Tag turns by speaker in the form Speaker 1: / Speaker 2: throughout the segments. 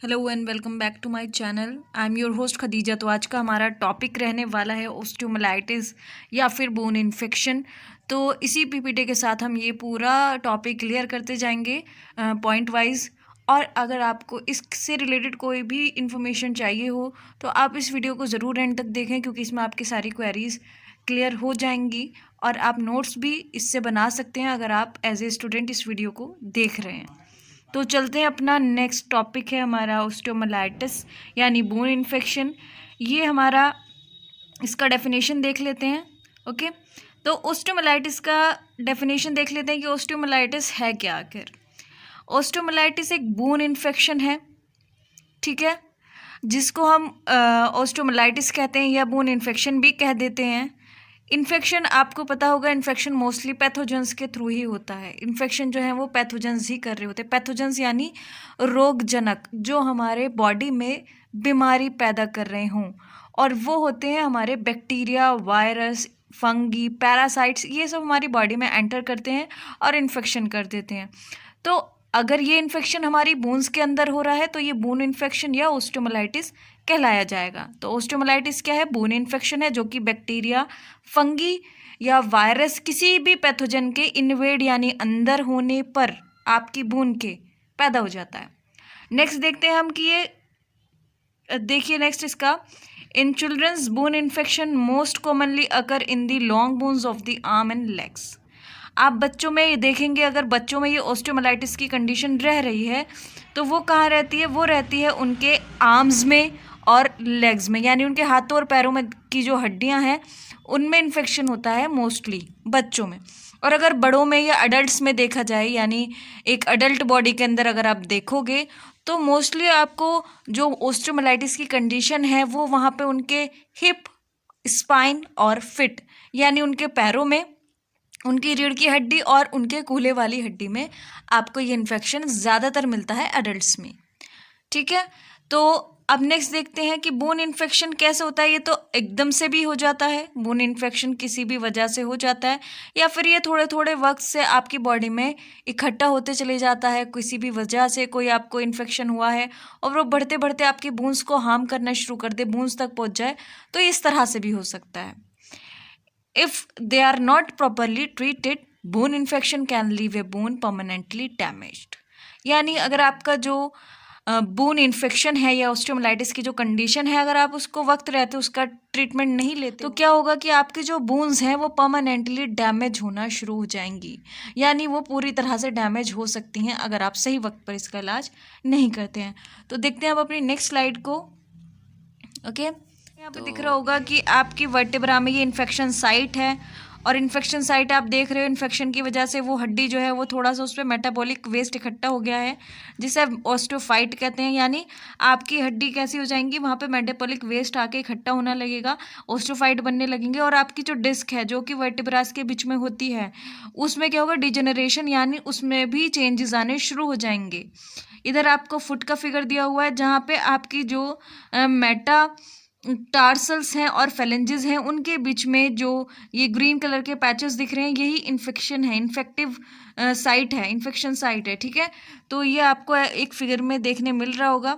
Speaker 1: Hello and welcome back to my channel. I am your host Khadija. तो आज का हमारा टॉपिक रहने वाला है ओस्टियोमाइलाइटिस या फिर बोन इन्फेक्शन। तो इसी पीपीटी के साथ हम ये पूरा टॉपिक क्लियर करते जाएंगे पॉइंट वाइज। और अगर आपको इससे रिलेटेड कोई भी इन्फॉर्मेशन चाहिए हो तो आप इस वीडियो को ज़रूर एंड तक देखें, क्योंकि इसमें आपकी सारी क्वेरीज क्लियर हो जाएंगी और आप नोट्स भी इससे बना सकते हैं अगर आप एज ए स्टूडेंट इस वीडियो को देख रहे हैं। तो चलते हैं, अपना नेक्स्ट टॉपिक है हमारा ओस्टियोमाइलाइटिस यानी बोन इन्फेक्शन। ये हमारा इसका डेफिनेशन देख लेते हैं। ओके, तो ओस्टियोमाइलाइटिस का डेफिनेशन देख लेते हैं कि ओस्टियोमाइलाइटिस है क्या आखिर। ओस्टियोमाइलाइटिस एक बोन इन्फेक्शन है, ठीक है, जिसको हम ओस्टियोमाइलाइटिस कहते हैं या बोन इन्फेक्शन भी कह देते हैं। इन्फेक्शन आपको पता होगा, इन्फेक्शन मोस्टली पैथोजेंस के थ्रू ही होता है। इन्फेक्शन जो है वो पैथोजेंस ही कर रहे होते हैं। पैथोजेंस यानी रोगजनक, जो हमारे बॉडी में बीमारी पैदा कर रहे हों, और वो होते हैं हमारे बैक्टीरिया, वायरस, फंगी, पैरासाइट्स। ये सब हमारी बॉडी में एंटर करते हैं और इन्फेक्शन कर देते हैं। तो अगर ये इन्फेक्शन हमारी बोन्स के अंदर हो रहा है तो ये बोन इन्फेक्शन या ओस्टियोमाइलाइटिस कहलाया जाएगा। तो ओस्टियोमाइलाइटिस क्या है? बोन इन्फेक्शन है जो कि बैक्टीरिया, फंगी या वायरस, किसी भी पैथोजन के इन्वेड यानी अंदर होने पर आपकी बोन के पैदा हो जाता है। नेक्स्ट देखते हैं हम कि ये देखिए नेक्स्ट इसका, in children's bone infection most commonly occur in the long bones of the arm and legs. आप बच्चों में ये देखेंगे, अगर बच्चों में ये ओस्टियोमाइलाइटिस की कंडीशन रह रही है तो वो कहाँ रहती है? वो रहती है उनके आर्म्स में और लेग्स में, यानी उनके हाथों और पैरों में की जो हड्डियां हैं उनमें इन्फेक्शन होता है मोस्टली बच्चों में। और अगर बड़ों में या अडल्ट्स में देखा जाए, यानी एक अडल्ट बॉडी के अंदर अगर आप देखोगे तो मोस्टली आपको जो ओस्टियोमाइलाइटिस की कंडीशन है वो वहाँ पे उनके हिप, स्पाइन और फिट, यानी उनके पैरों में, उनकी रीढ़ की हड्डी और उनके कूल्हे वाली हड्डी में आपको ये इन्फेक्शन ज़्यादातर मिलता है अडल्ट्स में, ठीक है। तो अब नेक्स्ट देखते हैं कि बोन इन्फेक्शन कैसे होता है। ये तो एकदम से भी हो जाता है, बोन इन्फेक्शन किसी भी वजह से हो जाता है, या फिर ये थोड़े थोड़े वक्त से आपकी बॉडी में इकट्ठा होते चले जाता है। किसी भी वजह से कोई आपको इन्फेक्शन हुआ है और वो बढ़ते बढ़ते आपकी बोन्स को हार्म करना शुरू कर दे, बोन्स तक पहुंच जाए, तो इस तरह से भी हो सकता है। If they are not properly treated, bone infection can leave a bone permanently damaged। यानी अगर आपका जो बोन इन्फेक्शन है या ओस्टियोमाइलाइटिस की जो कंडीशन है, अगर आप उसको वक्त रहते उसका ट्रीटमेंट नहीं लेते तो क्या होगा कि आपकी जो बोन्स हैं वो परमानेंटली डैमेज होना शुरू हो जाएंगी, यानी वो पूरी तरह से डैमेज हो सकती हैं अगर आप सही वक्त पर इसका इलाज नहीं करते हैं। तो देखते हैं अब अपनी नेक्स्ट स्लाइड को। ओके, यहाँ पे दिख रहा होगा कि आपकी वर्टेब्रा में ये इन्फेक्शन साइट है, और इन्फेक्शन साइट आप देख रहे हो, इन्फेक्शन की वजह से वो हड्डी जो है वो थोड़ा सा उस पर मेटाबॉलिक वेस्ट इकट्ठा हो गया है, जिसे ऑस्टियोफाइट कहते हैं। यानी आपकी हड्डी कैसी हो जाएंगी, वहाँ पे मेटाबॉलिक वेस्ट आके इकट्ठा होना लगेगा, ऑस्टियोफाइट बनने लगेंगे, और आपकी जो डिस्क है जो कि वर्टेब्रास के बीच में होती है उसमें क्या होगा? डिजेनरेशन, यानी उसमें भी चेंजेस आने शुरू हो जाएंगे। इधर आपको फुट का फिगर दिया हुआ है जहाँ पे आपकी जो मेटा टार्सल्स हैं और फेलेंजेस हैं उनके बीच में जो ये ग्रीन कलर के पैचेस दिख रहे हैं, यही इन्फेक्शन है, इन्फेक्टिव साइट है, इन्फेक्शन साइट है, ठीक है। तो ये आपको एक फिगर में देखने मिल रहा होगा।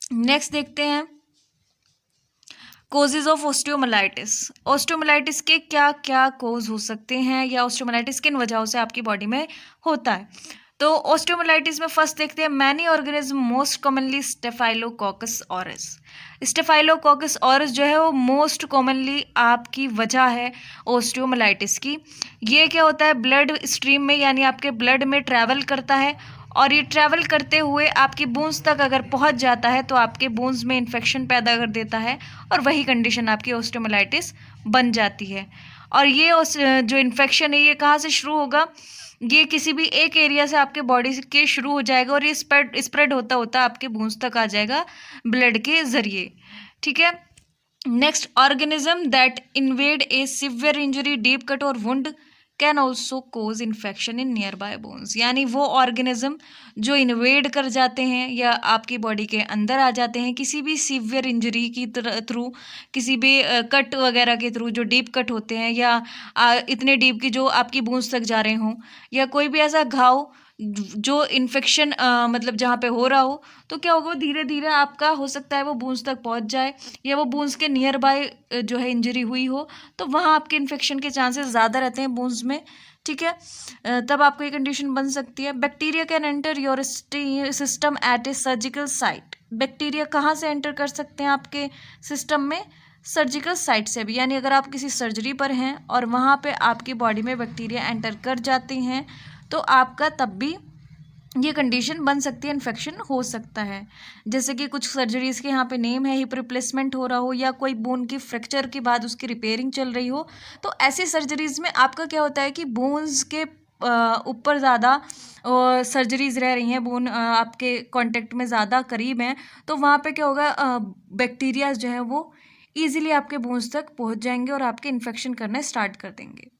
Speaker 1: नेक्स्ट देखते हैं कोजेज ऑफ ओस्टियोमाइलाइटिस। ओस्टियोमाइलाइटिस के क्या क्या कोज हो सकते हैं, या ओस्टियोमाइलाइटिस किन वजहों से आपकी बॉडी में होता है। तो ओस्टियोमाइलाइटिस में फर्स्ट देखते हैं many organism, most commonly staphylococcus orris. Staphylococcus orris जो है वो मोस्ट कॉमनली आपकी वजह है ओस्टियोमाइलाइटिस की। ये क्या होता है? ब्लड स्ट्रीम में, यानी आपके ब्लड में ट्रैवल करता है, और ये ट्रैवल करते हुए आपकी बोन्स तक अगर पहुंच जाता है तो आपके बोन्स में इन्फेक्शन पैदा कर देता है, और वही कंडीशन आपकी ओस्टियोमाइलाइटिस बन जाती है। और ये जो इन्फेक्शन है ये कहाँ से शुरू होगा? ये किसी भी एक एरिया से आपके बॉडी के शुरू हो जाएगा, और ये स्प्रेड होता होता आपके बोन्स तक आ जाएगा ब्लड के जरिए, ठीक है। Next, organism that invade a severe injury, deep cut और wound can also cause infection in nearby bones. यानी वो ऑर्गेनिज्म जो इन्वेड कर जाते हैं या आपकी बॉडी के अंदर आ जाते हैं किसी भी सीवियर इंजरी की थ्रू, किसी भी कट वगैरह के थ्रू, जो डीप कट होते हैं, या इतने डीप की जो आपकी बोन्स तक जा रहे हों, या कोई भी ऐसा घाव जो इन्फेक्शन मतलब जहाँ पे हो रहा हो, तो क्या होगा, धीरे धीरे आपका हो सकता है वो बूंस तक पहुँच जाए, या वो बूंस के नियर बाय जो है इंजरी हुई हो, तो वहाँ आपके इन्फेक्शन के चांसेस ज़्यादा रहते हैं बूंस में। ठीक है, तब आपको ये कंडीशन बन सकती है। Bacteria can enter your system eight A surgical site. Bacteria कहाँ से एंटर कर सकते हैं आपके सिस्टम में? सर्जिकल साइट से भी, यानी अगर आप किसी सर्जरी पर हैं और वहाँ पे आपकी बॉडी में बैक्टीरिया एंटर कर जाते हैं, तो आपका तब भी ये कंडीशन बन सकती है, इन्फेक्शन हो सकता है। जैसे कि कुछ सर्जरीज़ के यहाँ पे नेम है, हिप रिप्लेसमेंट हो रहा हो, या कोई बोन की फ्रैक्चर के बाद उसकी रिपेयरिंग चल रही हो, तो ऐसी सर्जरीज़ में आपका क्या होता है कि बोन्स के ऊपर ज़्यादा सर्जरीज़ रह रही हैं, बोन आपके कांटेक्ट में ज़्यादा करीब हैं, तो वहाँ पे क्या होगा, बैक्टीरिया जो है वो ईजिली आपके बोन्स तक पहुँच जाएंगे और आपके इन्फेक्शन करना स्टार्ट कर देंगे।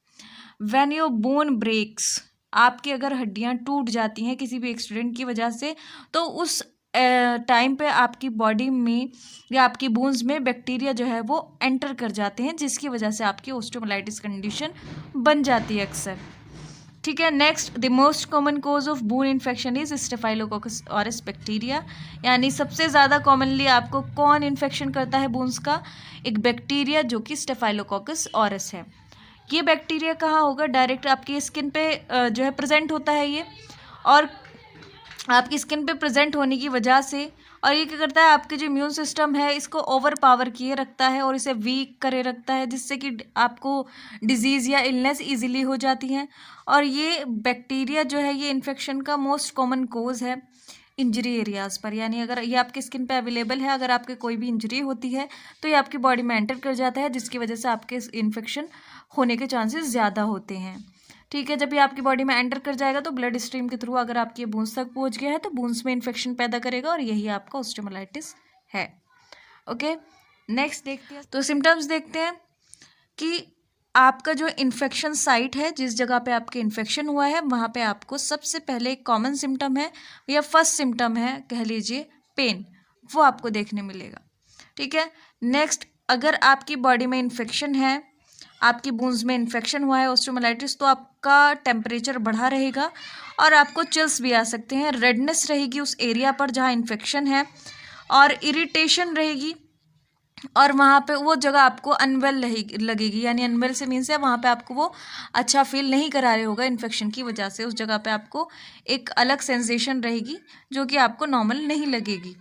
Speaker 1: व्हेन योर बोन ब्रेक्स, आपकी अगर हड्डियां टूट जाती हैं किसी भी एक्सीडेंट की वजह से, तो उस टाइम पे आपकी बॉडी में या आपकी बोन्स में बैक्टीरिया जो है वो एंटर कर जाते हैं, जिसकी वजह से आपकी ओस्टियोमाइलाइटिस कंडीशन बन जाती है अक्सर। ठीक है, next, the most common cause of bone infection is staphylococcus aureus bacteria. यानी सबसे ज़्यादा कॉमनली आपको कौन इन्फेक्शन करता है बोन्स का? एक बैक्टीरिया जो कि स्टेफाइलोकोकस ऑरिस है। ये बैक्टीरिया कहाँ होगा? डायरेक्ट आपकी स्किन पे जो है प्रेजेंट होता है ये, और आपकी स्किन पे प्रेजेंट होने की वजह से, और ये क्या करता है, आपके जो इम्यून सिस्टम है इसको ओवर पावर किए रखता है और इसे वीक करे रखता है, जिससे कि आपको डिजीज़ या इलनेस इजीली हो जाती हैं। और ये बैक्टीरिया जो है ये इन्फेक्शन का मोस्ट कॉमन कोज है इंजरी एरियाज़ पर। यानी अगर ये आपकी स्किन पे अवेलेबल है, अगर आपके कोई भी इंजरी होती है तो ये आपकी बॉडी में एंटर कर जाता है, जिसकी वजह से आपके इन्फेक्शन होने के चांसेस ज़्यादा होते हैं। ठीक है, जब ये आपकी बॉडी में एंटर कर जाएगा तो ब्लड स्ट्रीम के थ्रू अगर आपकी बूंस तक पहुंच गया है तो बूंस में इन्फेक्शन पैदा करेगा, और यही आपका ओस्टियोमाइलाइटिस है। ओके, नेक्स्ट देखते हैं, तो सिम्टम्स देखते हैं कि आपका जो इन्फेक्शन साइट है, जिस जगह पे आपके इन्फेक्शन हुआ है, वहाँ पे आपको सबसे पहले एक कॉमन सिम्टम है या फर्स्ट सिम्टम है, कह लीजिए पेन, वो आपको देखने मिलेगा। ठीक है, नेक्स्ट, अगर आपकी बॉडी में इन्फेक्शन है, आपकी बूंस में इन्फेक्शन हुआ है ओस्टियोमाइलाइटिस, तो आपका टेम्परेचर बढ़ा रहेगा और आपको चिल्स भी आ सकते हैं, रेडनेस रहेगी उस एरिया पर जहाँ इन्फेक्शन है, और इरिटेशन रहेगी, और वहाँ पे वो जगह आपको अनवेल लगेगी। यानी अनवेल से मीन्स है वहाँ पे आपको वो अच्छा फील नहीं करा रहे होगा इन्फेक्शन की वजह से, उस जगह पे आपको एक अलग सेंसेशन रहेगी जो कि आपको नॉर्मल नहीं लगेगी।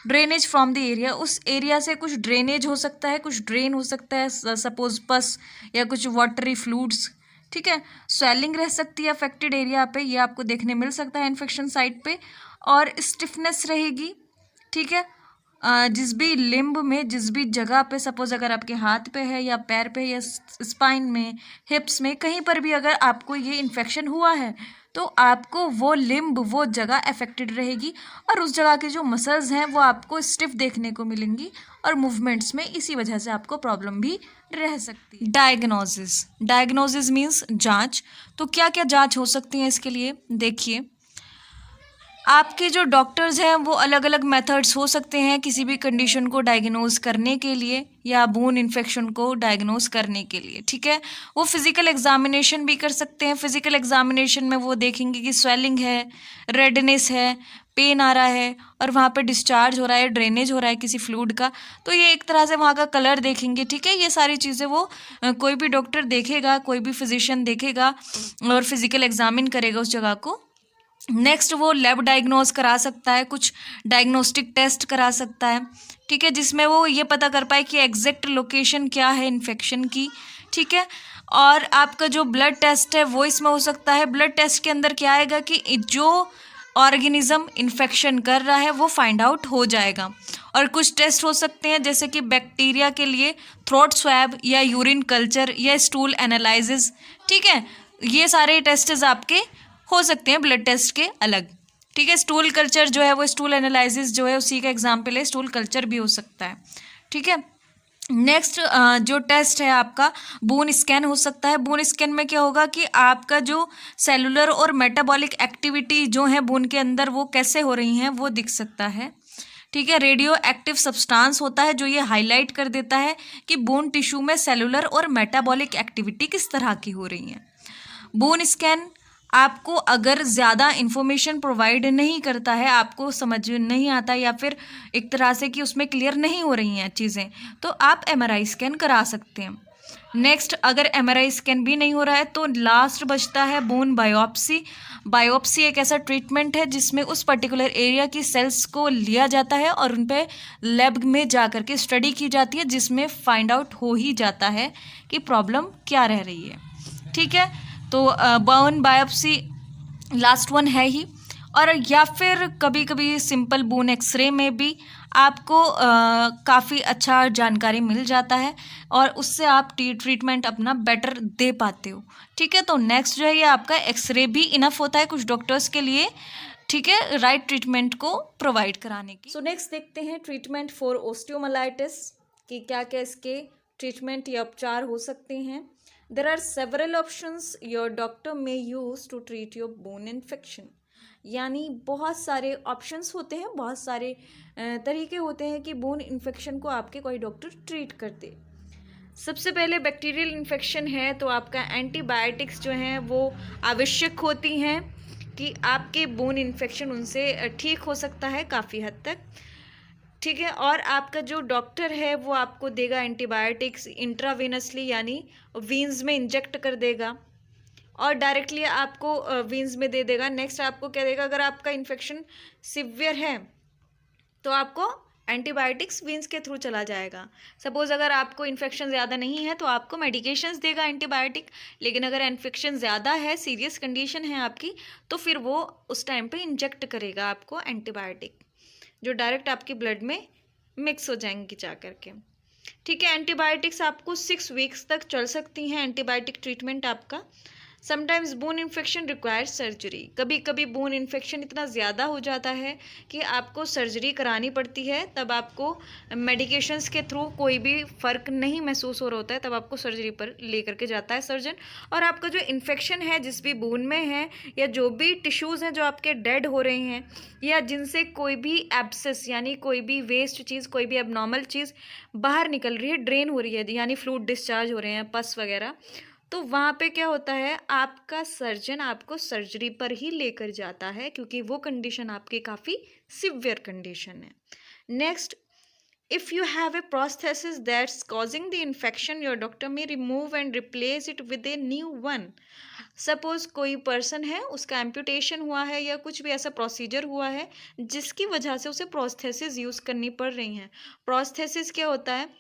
Speaker 1: ड्रेनेज फ्रॉम द एरिया, उस एरिया से कुछ ड्रेनेज हो सकता है, कुछ ड्रेन हो सकता है, सपोज पस या कुछ वाटरी फ्लूइड्स। ठीक है, स्वेलिंग रह सकती है अफेक्टेड एरिया पे, ये आपको देखने मिल सकता है इन्फेक्शन साइट पे, और स्टिफनेस रहेगी। ठीक है, जिस भी लिम्ब में, जिस भी जगह पे, सपोज अगर आपके हाथ पे है या पैर पे या स्पाइन में, हिप्स में, कहीं पर भी अगर आपको ये इन्फेक्शन हुआ है तो आपको वो लिम्ब, वो जगह अफेक्टेड रहेगी, और उस जगह के जो मसल्स हैं वो आपको स्टिफ देखने को मिलेंगी, और मूवमेंट्स में इसी वजह से आपको प्रॉब्लम भी रह सकती है। डायग्नोसिस, डायग्नोसिस मीन्स जांच। तो क्या क्या जांच हो सकती है इसके लिए? देखिए, आपके जो डॉक्टर्स हैं वो अलग अलग मेथड्स हो सकते हैं किसी भी कंडीशन को डायग्नोज करने के लिए या बोन इन्फेक्शन को डायग्नोज करने के लिए। ठीक है, वो फिज़िकल एग्जामिनेशन भी कर सकते हैं। फिज़िकल एग्जामिनेशन में वो देखेंगे कि स्वेलिंग है, रेडनेस है, पेन आ रहा है, और वहाँ पे डिस्चार्ज हो रहा है, ड्रेनेज हो रहा है किसी फ्लूइड का, तो ये एक तरह से वहाँ का कलर देखेंगे। ठीक है, ये सारी चीज़ें वो कोई भी डॉक्टर देखेगा, कोई भी फिजिशियन देखेगा और फिज़िकल एग्जामिन करेगा उस जगह को। नेक्स्ट, वो लैब डायग्नोज करा सकता है, कुछ डायग्नोस्टिक टेस्ट करा सकता है। ठीक है, जिसमें वो ये पता कर पाए कि एग्जैक्ट लोकेशन क्या है इन्फेक्शन की। ठीक है, और आपका जो ब्लड टेस्ट है वो इसमें हो सकता है। ब्लड टेस्ट के अंदर क्या आएगा कि जो ऑर्गेनिज्म इन्फेक्शन कर रहा है वो फाइंड आउट हो जाएगा। और कुछ टेस्ट हो सकते हैं जैसे कि बैक्टीरिया के लिए थ्रोट स्वैब या यूरिन कल्चर या स्टूल एनालिसिस। ठीक है, ये सारे टेस्ट आपके हो सकते हैं ब्लड टेस्ट के अलग। ठीक है, स्टूल कल्चर जो है वो, स्टूल एनालिसिस जो है उसी का एग्जाम्पल है, स्टूल कल्चर भी हो सकता है। ठीक है, नेक्स्ट जो टेस्ट है आपका बोन स्कैन हो सकता है। बोन स्कैन में क्या होगा कि आपका जो सेलुलर और मेटाबॉलिक एक्टिविटी जो है बोन के अंदर वो कैसे हो रही हैं वो दिख सकता है। ठीक है, रेडियो एक्टिव सब्सटेंस होता है जो ये हाईलाइट कर देता है कि बोन टिश्यू में सेलुलर और मेटाबॉलिक एक्टिविटी किस तरह की हो रही है। बोन स्कैन आपको अगर ज़्यादा इन्फॉर्मेशन प्रोवाइड नहीं करता है, आपको समझ नहीं आता या फिर एक तरह से कि उसमें क्लियर नहीं हो रही हैं चीज़ें, तो आप एमआरआई स्कैन करा सकते हैं। नेक्स्ट, अगर एमआरआई स्कैन भी नहीं हो रहा है तो लास्ट बचता है बोन बायोप्सी। बायोप्सी एक ऐसा ट्रीटमेंट है जिसमें उस पर्टिकुलर एरिया की सेल्स को लिया जाता है और उन पे लैब में जा कर के स्टडी की जाती है, जिसमें फाइंड आउट हो ही जाता है कि प्रॉब्लम क्या रह रही है। ठीक है, तो बोन बायोप्सी लास्ट वन है ही। और या फिर कभी कभी सिंपल बोन एक्सरे में भी आपको काफ़ी अच्छा जानकारी मिल जाता है और उससे आप ट्रीटमेंट अपना बेटर दे पाते हो। ठीक है, तो नेक्स्ट जो है ये आपका एक्सरे भी इनफ होता है कुछ डॉक्टर्स के लिए, ठीक है, राइट ट्रीटमेंट को प्रोवाइड कराने की। सो नेक्स्ट देखते हैं ट्रीटमेंट फॉर ओस्टियोमाइलाइटिस कि क्या क्या इसके ट्रीटमेंट या उपचार हो सकते हैं। There are several options your doctor may use to treat your bone infection. यानी बहुत सारे ऑप्शंस होते हैं, बहुत सारे तरीके होते हैं कि बोन इन्फेक्शन को आपके कोई डॉक्टर ट्रीट करते। सबसे पहले बैक्टीरियल इन्फेक्शन है तो आपका एंटीबायोटिक्स जो हैं वो आवश्यक होती हैं कि आपके बोन इन्फेक्शन उनसे ठीक हो सकता है काफ़ी हद तक। ठीक है, और आपका जो डॉक्टर है वो आपको देगा एंटीबायोटिक्स इंट्रावेनसली, यानी वीन्स में इंजेक्ट कर देगा और डायरेक्टली आपको वीन्स में दे देगा। नेक्स्ट आपको क्या देगा, अगर आपका इन्फेक्शन सिवियर है तो आपको एंटीबायोटिक्स वीन्स के थ्रू चला जाएगा। सपोज़ अगर आपको इन्फेक्शन ज़्यादा नहीं है तो आपको मेडिकेशंस देगा एंटीबायोटिक, लेकिन अगर इन्फेक्शन ज़्यादा है, सीरियस कंडीशन है आपकी, तो फिर वो उस टाइम पे इंजेक्ट करेगा आपको एंटीबायोटिक, जो डायरेक्ट आपकी ब्लड में मिक्स हो जाएंगी जा करके। ठीक है, एंटीबायोटिक्स आपको 6 वीक्स तक चल सकती हैं एंटीबायोटिक ट्रीटमेंट आपका। Sometimes bone infection require surgery. कभी कभी बोन इन्फेक्शन इतना ज़्यादा हो जाता है कि आपको सर्जरी करानी पड़ती है, तब आपको मेडिकेशंस के थ्रू कोई भी फ़र्क नहीं महसूस हो रहा होता है, तब आपको सर्जरी पर ले करके जाता है सर्जन। और आपका जो इन्फेक्शन है जिस भी बोन में है या जो भी टिश्यूज़ हैं जो आपके डेड हो रहे हैं या जिनसे कोई भी एब्सेस यानी कोई भी वेस्ट चीज़, कोई भी एबनॉर्मल चीज़ बाहर निकल रही है, ड्रेन हो रही है, यानी फ्लूइड डिस्चार्ज हो रहे हैं, पस वगैरह, तो वहाँ पे क्या होता है, आपका सर्जन आपको सर्जरी पर ही लेकर जाता है क्योंकि वो कंडीशन आपकी काफ़ी सिवियर कंडीशन है। Next, if you have a prosthesis that's causing the infection, your doctor may remove and replace it with a new one. Suppose कोई पर्सन है, उसका एम्पुटेशन हुआ है या कुछ भी ऐसा प्रोसीजर हुआ है जिसकी वजह से उसे प्रोस्थेसिस यूज़ करनी पड़ रही हैं। प्रोस्थेसिस क्या होता है,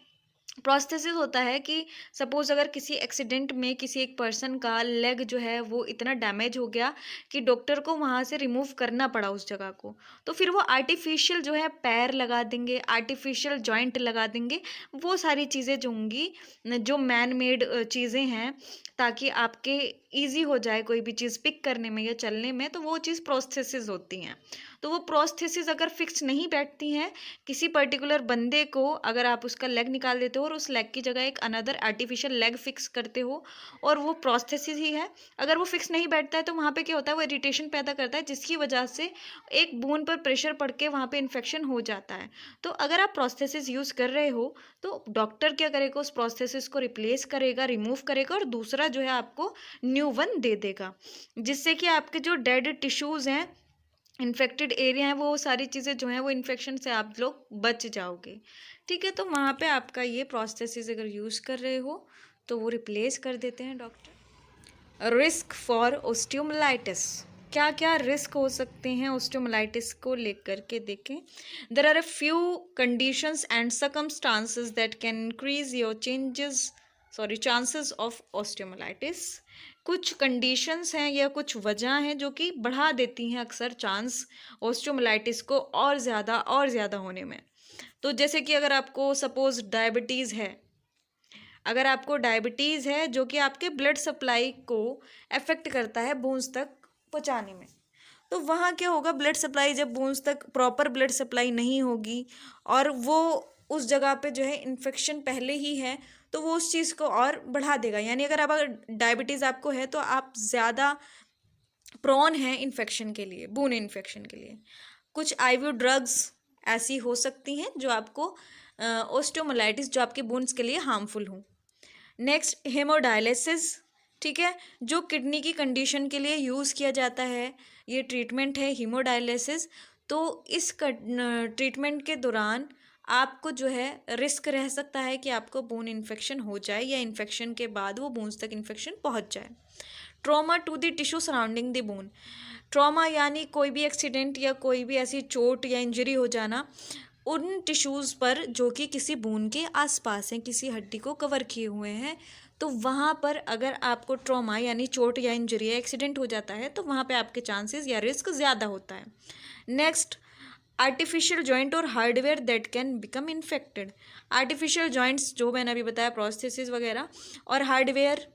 Speaker 1: प्रोस्थेसिस होता है कि सपोज़ अगर किसी एक्सीडेंट में किसी एक पर्सन का लेग जो है वो इतना डैमेज हो गया कि डॉक्टर को वहाँ से रिमूव करना पड़ा उस जगह को, तो फिर वो आर्टिफिशियल जो है पैर लगा देंगे, आर्टिफिशियल जॉइंट लगा देंगे। वो सारी चीज़ें जो होंगी, जो मैन मेड चीज़ें हैं, ताकि आपके ईजी हो जाए कोई भी चीज़ पिक करने में या चलने में, तो वो चीज़ प्रोस्थेसिस होती हैं। तो वो प्रोस्थेसिस अगर फिक्स नहीं बैठती हैं, किसी पर्टिकुलर बंदे को अगर आप उसका लेग निकाल देते हो और उस लेग की जगह एक अनदर आर्टिफिशियल लेग फिक्स करते हो और वो प्रोस्थेसिस ही है, अगर वो फिक्स नहीं बैठता है तो वहाँ पे क्या होता है, वो इरिटेशन पैदा करता है जिसकी वजह से एक बोन पर प्रेशर पड़ के वहाँ पे इन्फेक्शन हो जाता है। तो अगर आप प्रोस्थेसिस यूज़ कर रहे हो तो डॉक्टर क्या करेगा, उस प्रोस्थेसिस को रिप्लेस करेगा, रिमूव करेगा और दूसरा जो है आपको न्यू वन दे देगा, जिससे कि आपके जो डेड टिश्यूज़ हैं, इन्फेक्टेड एरिया है, वो सारी चीज़ें जो हैं वो इन्फेक्शन से आप लोग बच जाओगे। ठीक है, तो वहाँ पे आपका ये प्रोस्थेसिस अगर यूज़ कर रहे हो तो वो रिप्लेस कर देते हैं डॉक्टर। रिस्क फॉर ओस्टियोमाइलाइटिस, क्या क्या रिस्क हो सकते हैं ओस्टियोमाइलाइटिस को लेकर के देखें। There are a few conditions and circumstances that can increase your chances of osteomyelitis. कुछ कंडीशंस हैं या कुछ वजह हैं जो कि बढ़ा देती हैं अक्सर चांस ओस्टियोमाइलाइटिस को और ज़्यादा होने में। तो जैसे कि अगर आपको सपोज़ डायबिटीज़ है, अगर आपको डायबिटीज़ है जो कि आपके ब्लड सप्लाई को अफेक्ट करता है बोन्स तक पहुंचाने में, तो वहाँ क्या होगा, ब्लड सप्लाई जब बोन्स तक प्रॉपर ब्लड सप्लाई नहीं होगी और वो उस जगह पे जो है इन्फेक्शन पहले ही है, तो वो उस चीज़ को और बढ़ा देगा। यानी अगर डायबिटीज़ आपको है तो आप ज़्यादा प्रोन है इन्फेक्शन के लिए, बोन इन्फेक्शन के लिए। कुछ आईवी ड्रग्स ऐसी हो सकती हैं जो आपको ओस्टियोमाइलाइटिस, जो आपके बोन्स के लिए हार्मफुल हों। नेक्स्ट, हेमोडायलिसिस, ठीक है। जो किडनी की कंडीशन के लिए यूज़ किया जाता है ये ट्रीटमेंट है हीमोडायलिसिस। तो इस ट्रीटमेंट के दौरान आपको जो है रिस्क रह सकता है कि आपको बोन इन्फेक्शन हो जाए या इन्फेक्शन के बाद वो बोन्स तक इन्फेक्शन पहुंच जाए। Trauma to the tissue surrounding the bone. Trauma यानी कोई भी एक्सीडेंट या कोई भी ऐसी चोट या इंजरी हो जाना उन टिश्यूज़ पर जो कि किसी बोन के आसपास हैं, किसी हड्डी को कवर किए हुए हैं। तो वहाँ पर अगर आपको ट्रॉमा यानी चोट या इंजरी या एक्सीडेंट हो जाता है तो वहाँ पे आपके चांसेस या रिस्क ज़्यादा होता है। नेक्स्ट, आर्टिफिशियल जॉइंट और hardware that can become infected. Artificial joints जो मैंने अभी बताया, प्रोस्थेसिस वगैरह, और हार्डवेयर,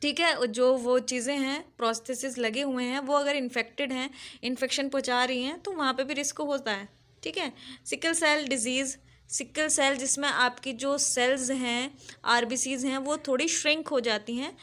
Speaker 1: ठीक है, जो वो चीज़ें हैं प्रोस्थेसिस लगे हुए हैं वो अगर इन्फेक्टेड हैं, इन्फेक्शन पहुंचा रही हैं, तो वहाँ पे भी रिस्क होता है। ठीक है। Sickle cell disease, sickle cell जिसमें आपकी जो सेल्स हैं, आरबीसीज हैं, वो थोड़ी श्रिंक हो जाती हैं,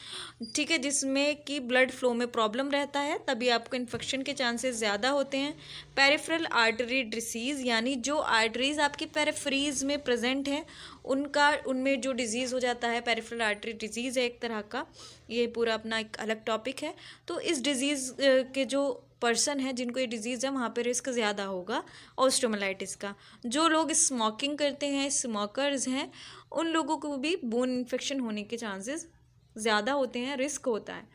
Speaker 1: ठीक है, जिसमें कि ब्लड फ्लो में प्रॉब्लम रहता है, तभी आपको इन्फेक्शन के चांसेस ज़्यादा होते हैं। पेरिफेरल आर्टरी डिसीज़ यानी जो आर्टरीज आपकी पेरिफेरीज में प्रेजेंट हैं उनमें जो डिजीज़ हो जाता है, पेरिफेरल आर्टरी डिजीज़ है एक तरह का, ये पूरा अपना एक अलग टॉपिक है। तो इस डिजीज़ के जो पर्सन है जिनको ये डिजीज़ है वहाँ पे रिस्क ज़्यादा होगा ऑस्टियोमाइलाइटिस का। जो लोग स्मोकिंग करते हैं, स्मोकर्स हैं, उन लोगों को भी बोन इन्फेक्शन होने के चांसेस ज़्यादा होते हैं, रिस्क होता है।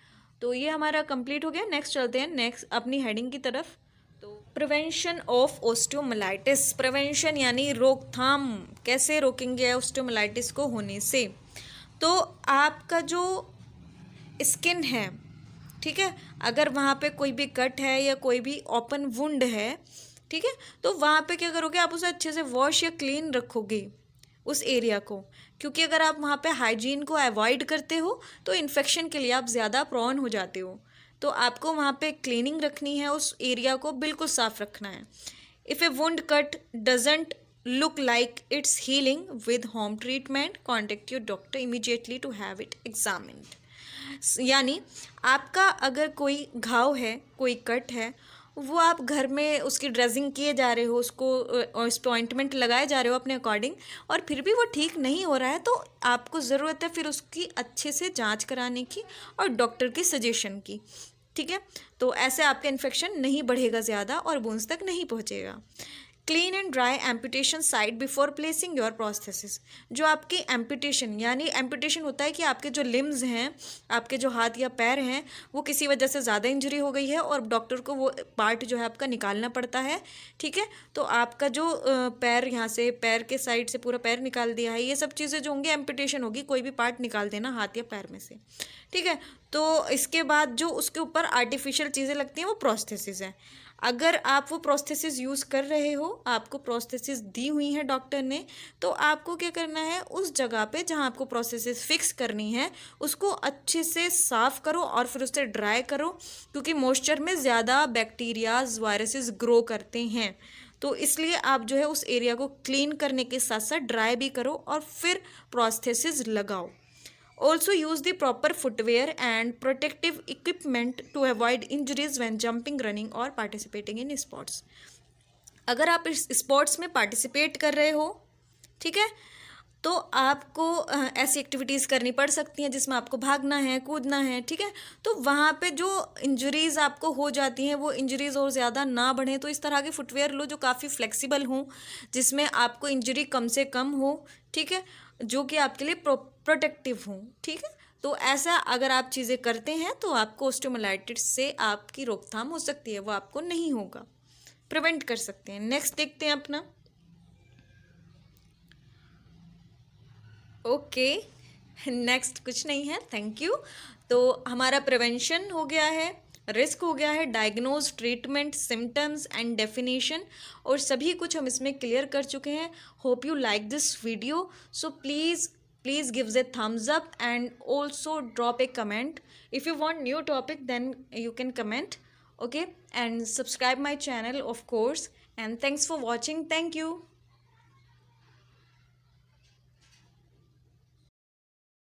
Speaker 1: तो ये हमारा कंप्लीट हो गया। नेक्स्ट चलते हैं नेक्स्ट अपनी हेडिंग की तरफ। तो प्रिवेंशन ऑफ ऑस्टियोमाइलाइटिस, प्रिवेंशन यानी रोकथाम, कैसे रोकेंगे ऑस्टियोमाइलाइटिस को होने से। तो आपका जो स्किन है, ठीक है, अगर वहाँ पे कोई भी कट है या कोई भी ओपन वुंड है, ठीक है, तो वहाँ पे क्या करोगे, आप उसे अच्छे से वॉश या क्लीन रखोगे उस एरिया को, क्योंकि अगर आप वहाँ पे हाइजीन को अवॉइड करते हो तो इन्फेक्शन के लिए आप ज़्यादा प्रोन हो जाते हो। तो आपको वहाँ पे क्लीनिंग रखनी है, उस एरिया को बिल्कुल साफ रखना है। If A wound cut doesn't look like it's healing with home treatment, contact your doctor immediately to have it examined। यानी आपका अगर कोई घाव है, कोई कट है, वो आप घर में उसकी ड्रेसिंग किए जा रहे हो, उसको उस पर ऑइंटमेंट लगाए जा रहे हो अपने अकॉर्डिंग, और फिर भी वो ठीक नहीं हो रहा है, तो आपको ज़रूरत है फिर उसकी अच्छे से जांच कराने की और डॉक्टर की सजेशन की। ठीक है, तो ऐसे आपका इन्फेक्शन नहीं बढ़ेगा ज़्यादा और बोन्स तक नहीं पहुँचेगा। Clean and dry amputation site before placing your prosthesis. जो आपकी एम्पुटेशन यानी एम्पुटेशन होता है कि आपके जो लिम्स हैं, आपके जो हाथ या पैर हैं, वो किसी वजह से ज़्यादा इंजरी हो गई है और डॉक्टर को वो पार्ट जो है आपका निकालना पड़ता है। ठीक है, तो आपका जो पैर, यहाँ से पैर के साइड से पूरा पैर निकाल दिया है, ये सब चीज़ें जो होंगी एम्पुटेशन होगी, कोई भी पार्ट निकाल देना हाथ या पैर में से। ठीक है, तो इसके बाद जो उसके ऊपर आर्टिफिशियल चीज़ें लगती हैं वो प्रोस्थेसिस है। अगर आप वो प्रोस्थेसिस यूज़ कर रहे हो, आपको प्रोस्थेसिस दी हुई है डॉक्टर ने, तो आपको क्या करना है, उस जगह पे जहाँ आपको प्रोस्थेसिस फिक्स करनी है उसको अच्छे से साफ़ करो और फिर उसे ड्राई करो, क्योंकि मॉइस्चर में ज़्यादा बैक्टीरियाज, वायरसेस ग्रो करते हैं। तो इसलिए आप जो है उस एरिया को क्लीन करने के साथ साथ ड्राई भी करो और फिर प्रोस्थेसिस लगाओ। Also use the proper footwear and protective equipment to avoid injuries when jumping, running or participating in sports। अगर आप इस स्पोर्ट्स में पार्टिसिपेट कर रहे हो, ठीक है, तो आपको ऐसी एक्टिविटीज़ करनी पड़ सकती हैं जिसमें आपको भागना है, कूदना है। ठीक है, तो वहाँ पे जो इंजरीज़ आपको हो जाती हैं वो इंजरीज़ और ज़्यादा ना बढ़ें, तो इस तरह के फुटवेयर लो जो काफ़ी फ्लेक्सिबल हों, जिसमें आपको इंजरी कम से कम हो। ठीक है, जो कि आपके लिए प्रोटेक्टिव हों। ठीक है, तो ऐसा अगर आप चीज़ें करते हैं तो आपको ऑस्टियोमाइलाइटिस से आपकी रोकथाम हो सकती है, वो आपको नहीं होगा, प्रिवेंट कर सकते हैं। नेक्स्ट देखते हैं अपना। ओके, नेक्स्ट कुछ नहीं है, थैंक यू। तो हमारा प्रिवेंशन हो गया है, रिस्क हो गया है, diagnose, treatment, symptoms and definition, और सभी कुछ हम इसमें क्लियर कर चुके हैं। Hope you like this video, so please give a thumbs up and also drop a comment. If you want new topic then you can comment, okay, and subscribe my channel of course, and thanks for watching. Thank you.